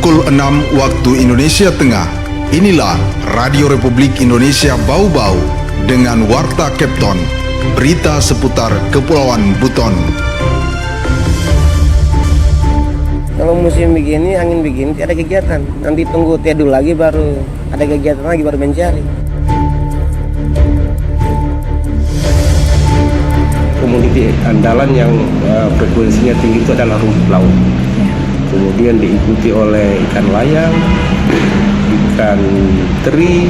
Pukul 6 waktu Indonesia Tengah. Inilah Radio Republik Indonesia Bau-Bau dengan Warta Kepton, berita seputar Kepulauan Buton. Kalau musim begini, angin begini, ada kegiatan. Nanti tunggu teduh lagi baru ada kegiatan lagi, baru mencari. Komoditi andalan yang frekuensinya tinggi itu adalah rumput laut. Kemudian diikuti oleh ikan layang, ikan teri.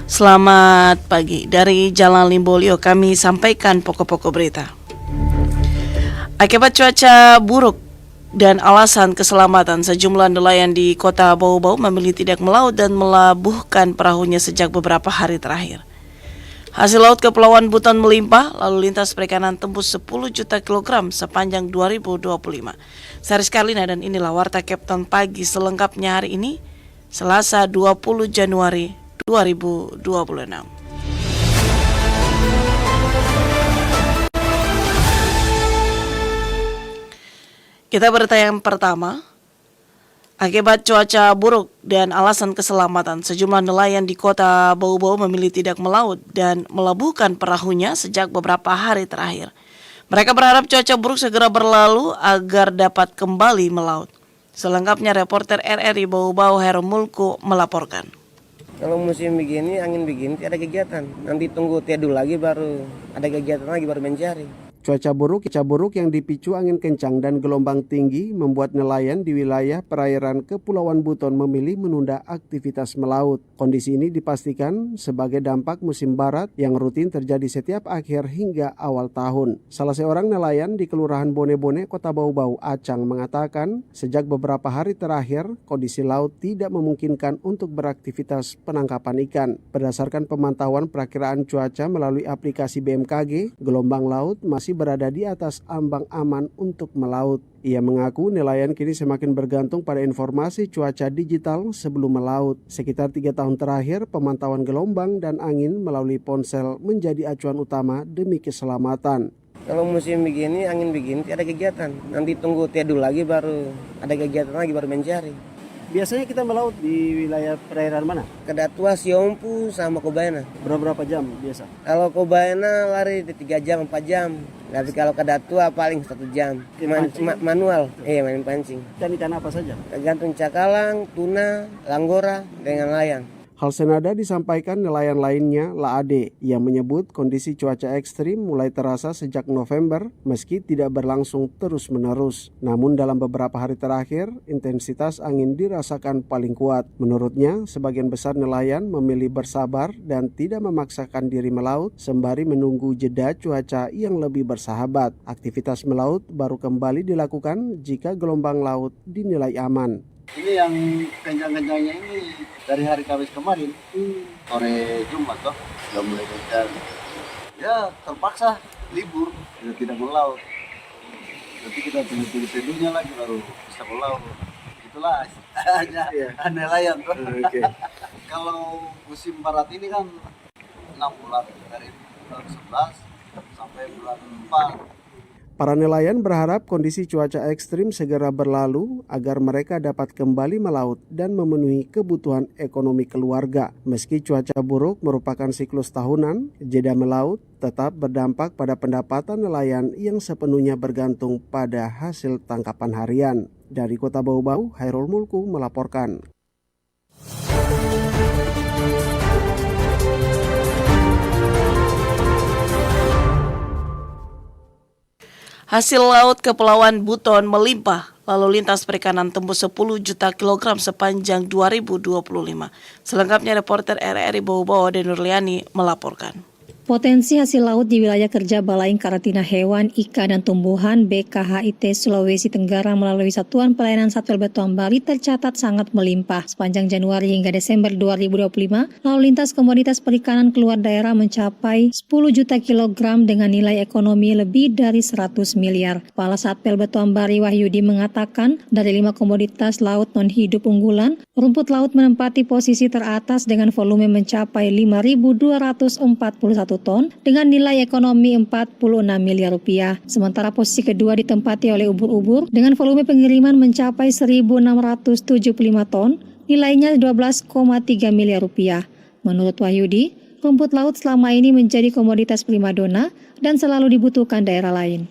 Selamat pagi, dari Jalan Limbolio kami sampaikan pokok-pokok berita. Akibat cuaca buruk dan alasan keselamatan, sejumlah nelayan di kota Bau-Bau memilih tidak melaut dan melabuhkan perahunya sejak beberapa hari terakhir. Hasil laut Kepulauan Buton melimpah, lalu lintas perikanan tembus 10 juta kilogram sepanjang 2025. Saya Rizka Lina dan inilah Warta Kepton pagi selengkapnya hari ini, Selasa 20 Januari 2026. Kita berita yang pertama. Akibat cuaca buruk dan alasan keselamatan, sejumlah nelayan di kota Bau-Bau memilih tidak melaut dan melabuhkan perahunya sejak beberapa hari terakhir. Mereka berharap cuaca buruk segera berlalu agar dapat kembali melaut. Selengkapnya reporter RRI Bau-Bau Heru Mulku melaporkan. Kalau musim begini, angin begini, ada kegiatan. Nanti tunggu teduh lagi baru ada kegiatan lagi, baru mencari. Cuaca buruk yang dipicu angin kencang dan gelombang tinggi membuat nelayan di wilayah perairan Kepulauan Buton memilih menunda aktivitas melaut. Kondisi ini dipastikan sebagai dampak musim barat yang rutin terjadi setiap akhir hingga awal tahun. Salah seorang nelayan di Kelurahan Bone-Bone, Kota Bau-Bau, Acang, mengatakan sejak beberapa hari terakhir kondisi laut tidak memungkinkan untuk beraktivitas penangkapan ikan. Berdasarkan pemantauan perakiraan cuaca melalui aplikasi BMKG, gelombang laut masih berada di atas ambang aman untuk melaut. Ia mengaku nelayan kini semakin bergantung pada informasi cuaca digital sebelum melaut. Sekitar 3 tahun terakhir, pemantauan gelombang dan angin melalui ponsel menjadi acuan utama demi keselamatan. Kalau musim begini, angin begini, ada kegiatan. Nanti tunggu teduh lagi baru ada kegiatan lagi, baru mencari. Biasanya kita melaut di wilayah perairan mana? Kedatua, Siompu, sama Kobaena. Berapa jam biasa? Kalau Kobaena lari di 3 jam, 4 jam. Tapi kalau Kedatua paling 1 jam. Manual, main pancing. Ikan apa saja? Tergantung cakalang, tuna, langgora, dengan layang. Hal senada disampaikan nelayan lainnya, Laade, yang menyebut kondisi cuaca ekstrim mulai terasa sejak November meski tidak berlangsung terus-menerus. Namun dalam beberapa hari terakhir, intensitas angin dirasakan paling kuat. Menurutnya, sebagian besar nelayan memilih bersabar dan tidak memaksakan diri melaut sembari menunggu jeda cuaca yang lebih bersahabat. Aktivitas melaut baru kembali dilakukan jika gelombang laut dinilai aman. Ini yang kencang-kencangnya ini dari hari Kamis kemarin, sore Jumat toh, sudah mulai kencang. Ya terpaksa libur, tidak melaut. Nanti kita tunggu teduhnya lagi baru bisa melaut. Itulah aneh layang toh. Okay. Kalau musim barat ini kan 6 bulan, dari bulan 11 sampai bulan 4. Para nelayan berharap kondisi cuaca ekstrim segera berlalu agar mereka dapat kembali melaut dan memenuhi kebutuhan ekonomi keluarga. Meski cuaca buruk merupakan siklus tahunan, jeda melaut tetap berdampak pada pendapatan nelayan yang sepenuhnya bergantung pada hasil tangkapan harian. Dari Kota Bau-Bau, Hairul Mulku melaporkan. Hasil laut Kepulauan Buton melimpah, lalu lintas perikanan tembus 10 juta kilogram sepanjang 2025. Selengkapnya reporter RRI Bau-Bau Ade Nurliani melaporkan. Potensi hasil laut di wilayah kerja Balai Karantina Hewan, Ikan dan Tumbuhan BKHIT Sulawesi Tenggara melalui Satuan Pelayanan Satpol Betuan Bali tercatat sangat melimpah. Sepanjang Januari hingga Desember 2025, lalu lintas komoditas perikanan keluar daerah mencapai 10 juta kilogram dengan nilai ekonomi lebih dari 100 miliar. Kepala Satpol Betuan Bali Wahyudi mengatakan dari 5 komoditas laut non-hidup unggulan, rumput laut menempati posisi teratas dengan volume mencapai 5.241 ton dengan nilai ekonomi 46 miliar rupiah. Sementara posisi kedua ditempati oleh ubur-ubur dengan volume pengiriman mencapai 1.675 ton, nilainya 12,3 miliar rupiah. Menurut Wahyudi, rumput laut selama ini menjadi komoditas primadona dan selalu dibutuhkan daerah lain.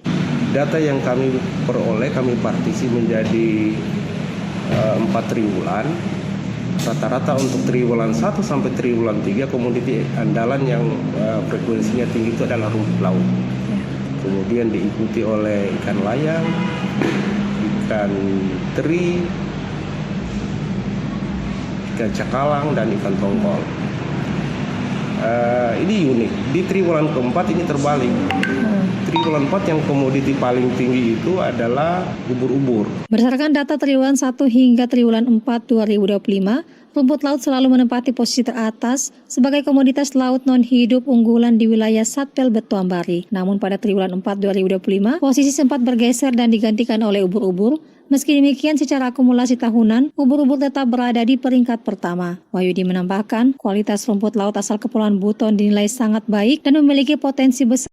Data yang kami peroleh, kami partisi menjadi 4 triwulan. Rata-rata untuk triwulan 1 sampai triwulan 3 komoditi andalan yang frekuensinya tinggi itu adalah rumput laut. Kemudian diikuti oleh ikan layang, ikan teri, ikan cakalang, dan ikan tongkol. Ini unik. Di triwulan keempat ini terbalik. Triwulan 4 yang komoditi paling tinggi itu adalah ubur-ubur. Berdasarkan data triwulan 1 hingga triwulan 4 2025, rumput laut selalu menempati posisi teratas sebagai komoditas laut non-hidup unggulan di wilayah Satpel Betuan Bari. Namun pada triwulan 4 2025, posisi sempat bergeser dan digantikan oleh ubur-ubur. Meski demikian, secara akumulasi tahunan, ubur-ubur tetap berada di peringkat pertama. Wahyudi menambahkan, kualitas rumput laut asal Kepulauan Buton dinilai sangat baik dan memiliki potensi besar.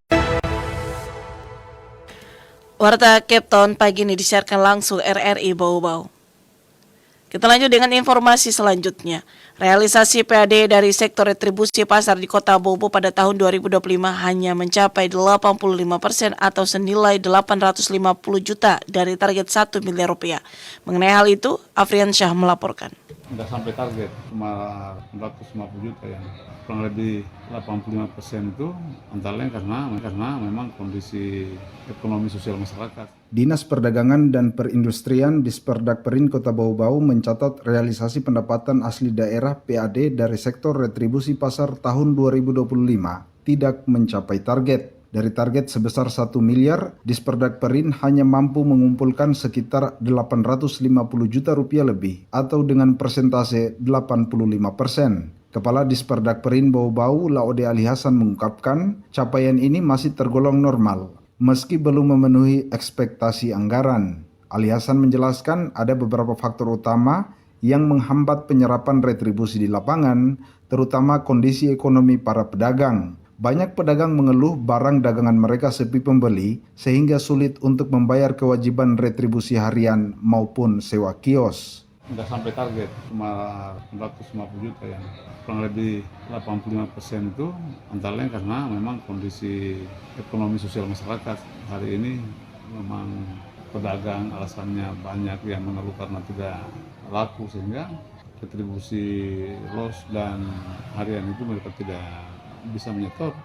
Warta Cape Town pagi ini disiarkan langsung RRI Bau-Bau. Kita lanjut dengan informasi selanjutnya. Realisasi PAD dari sektor retribusi pasar di Kota Bau-Bau pada tahun 2025 hanya mencapai 85% atau senilai 850 juta dari target 1 miliar rupiah. Mengenai hal itu, Afrian Syah melaporkan. Nggak sampai target, cuma 150 juta ya. Kurang lebih 85% itu antara lain karena memang kondisi ekonomi sosial masyarakat. Dinas Perdagangan dan Perindustrian Disperdak Perin Kota Bau-Bau mencatat realisasi pendapatan asli daerah PAD dari sektor retribusi pasar tahun 2025 tidak mencapai target. Dari target sebesar 1 miliar, Disperdak Perin hanya mampu mengumpulkan sekitar 850 juta rupiah lebih atau dengan persentase 85%. Kepala Disperdak Perin Bau-Bau Laode Ali Hasan mengungkapkan capaian ini masih tergolong normal meski belum memenuhi ekspektasi anggaran. Ali Hasan menjelaskan ada beberapa faktor utama yang menghambat penyerapan retribusi di lapangan, terutama kondisi ekonomi para pedagang. Banyak pedagang mengeluh barang dagangan mereka sepi pembeli sehingga sulit untuk membayar kewajiban retribusi harian maupun sewa kios. Nggak sampai target, cuma 150 juta ya. Kurang lebih 85% itu antara lain karena memang kondisi ekonomi sosial masyarakat. Hari ini memang pedagang alasannya banyak yang mengeluh karena tidak laku sehingga retribusi loss dan harian itu mereka tidak bisa menyetor.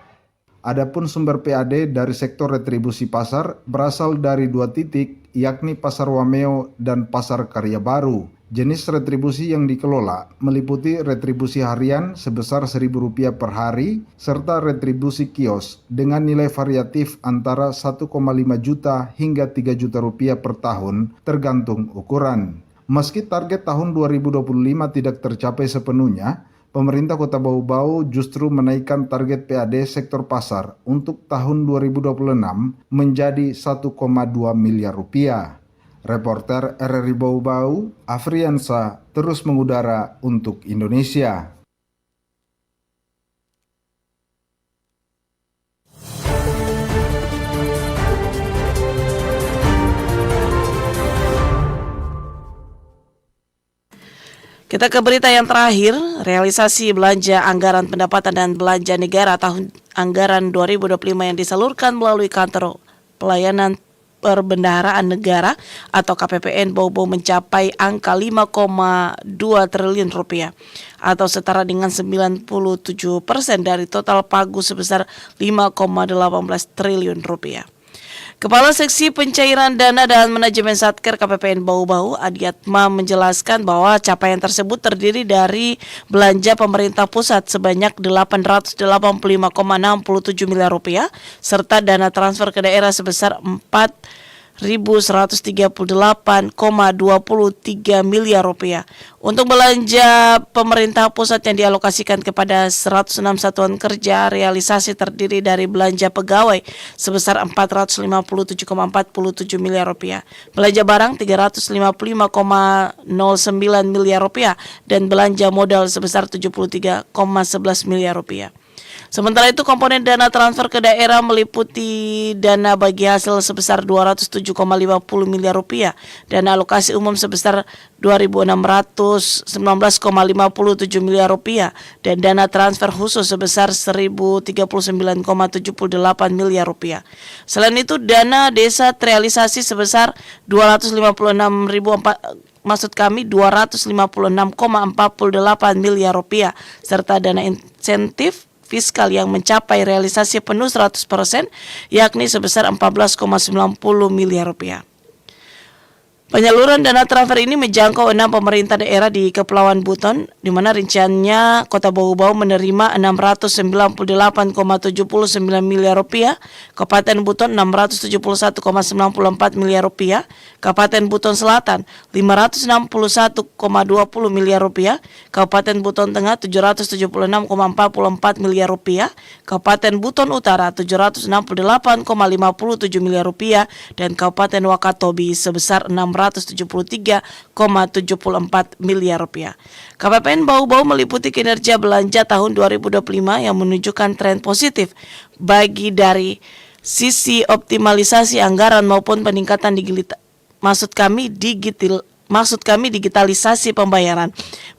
Adapun sumber PAD dari sektor retribusi pasar berasal dari 2 titik, yakni Pasar Wameo dan Pasar Karya Baru. Jenis retribusi yang dikelola meliputi retribusi harian sebesar Rp1.000 per hari, serta retribusi kios dengan nilai variatif antara 1,5 juta hingga 3 juta rupiah per tahun tergantung ukuran. Meski target tahun 2025 tidak tercapai sepenuhnya, pemerintah Kota Bau-Bau justru menaikkan target PAD sektor pasar untuk tahun 2026 menjadi 1,2 miliar rupiah. Reporter RRI Bau-Bau, Afriansa, terus mengudara untuk Indonesia. Kita ke berita yang terakhir, realisasi belanja anggaran pendapatan dan belanja negara tahun anggaran 2025 yang disalurkan melalui kantor pelayanan Perbendaharaan Negara atau KPPN Bau-Bau mencapai angka 5,2 triliun rupiah atau setara dengan 97% dari total pagu sebesar 5,18 triliun rupiah. Kepala Seksi Pencairan Dana dan Manajemen Satker KPPN Bau-Bau, Adiatma, menjelaskan bahwa capaian tersebut terdiri dari belanja pemerintah pusat sebanyak 885,67 miliar rupiah serta dana transfer ke daerah sebesar 4.138,23 miliar rupiah. Untuk belanja pemerintah pusat yang dialokasikan kepada 106 satuan kerja, realisasi terdiri dari belanja pegawai sebesar 457,47 miliar rupiah, belanja barang 355,09 miliar rupiah, dan belanja modal sebesar 73,11 miliar rupiah. Sementara itu komponen dana transfer ke daerah meliputi dana bagi hasil sebesar 207,50 miliar rupiah, dana alokasi umum sebesar 2.619,57 miliar rupiah, dan dana transfer khusus sebesar 1.039,78 miliar rupiah. Selain itu dana desa terrealisasi sebesar 256,48 miliar rupiah serta dana insentif fiskal yang mencapai realisasi penuh 100%, yakni sebesar 14,90 miliar rupiah. Penyaluran dana transfer ini menjangkau 6 pemerintah daerah di Kepulauan Buton, di mana rinciannya Kota Bau-Bau menerima 698,79 miliar rupiah, Kabupaten Buton 671,94 miliar rupiah, Kabupaten Buton Selatan 561,20 miliar rupiah, Kabupaten Buton Tengah 776,44 miliar rupiah, Kabupaten Buton Utara 768,57 miliar rupiah, dan Kabupaten Wakatobi sebesar 673,74 miliar rupiah. KPPN Bau-Bau meliputi kinerja belanja tahun 2025 yang menunjukkan tren positif bagi dari sisi optimalisasi anggaran maupun peningkatan digitalisasi pembayaran.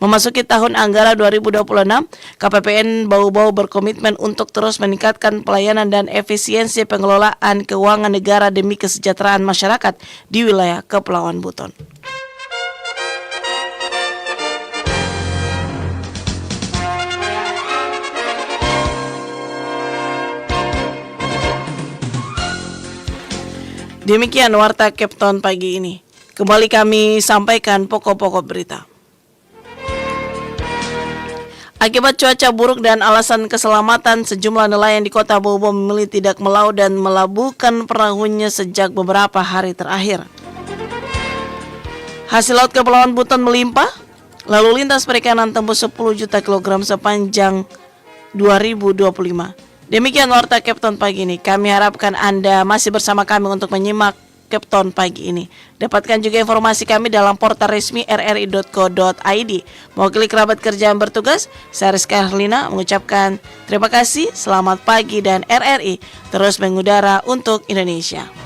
Memasuki tahun anggaran 2026, KPPN Bau-Bau berkomitmen untuk terus meningkatkan pelayanan dan efisiensi pengelolaan keuangan negara demi kesejahteraan masyarakat di wilayah Kepulauan Buton. Demikian Warta Kepton pagi ini. Kembali kami sampaikan pokok-pokok berita. Akibat cuaca buruk dan alasan keselamatan, sejumlah nelayan di Kota Bau-Bau memilih tidak melaut dan melabuhkan perahunya sejak beberapa hari terakhir. Hasil laut Kepulauan Buton melimpah, lalu lintas perikanan tembus 10 juta kilogram sepanjang 2025. Demikian Warta Kepton pagi ini. Kami harapkan Anda masih bersama kami untuk menyimak Kepton pagi ini. Dapatkan juga informasi kami dalam portal resmi rri.co.id. Mewakili kerabat kerja yang bertugas, saya Rizka Herlina mengucapkan terima kasih, selamat pagi, dan RRI terus mengudara untuk Indonesia.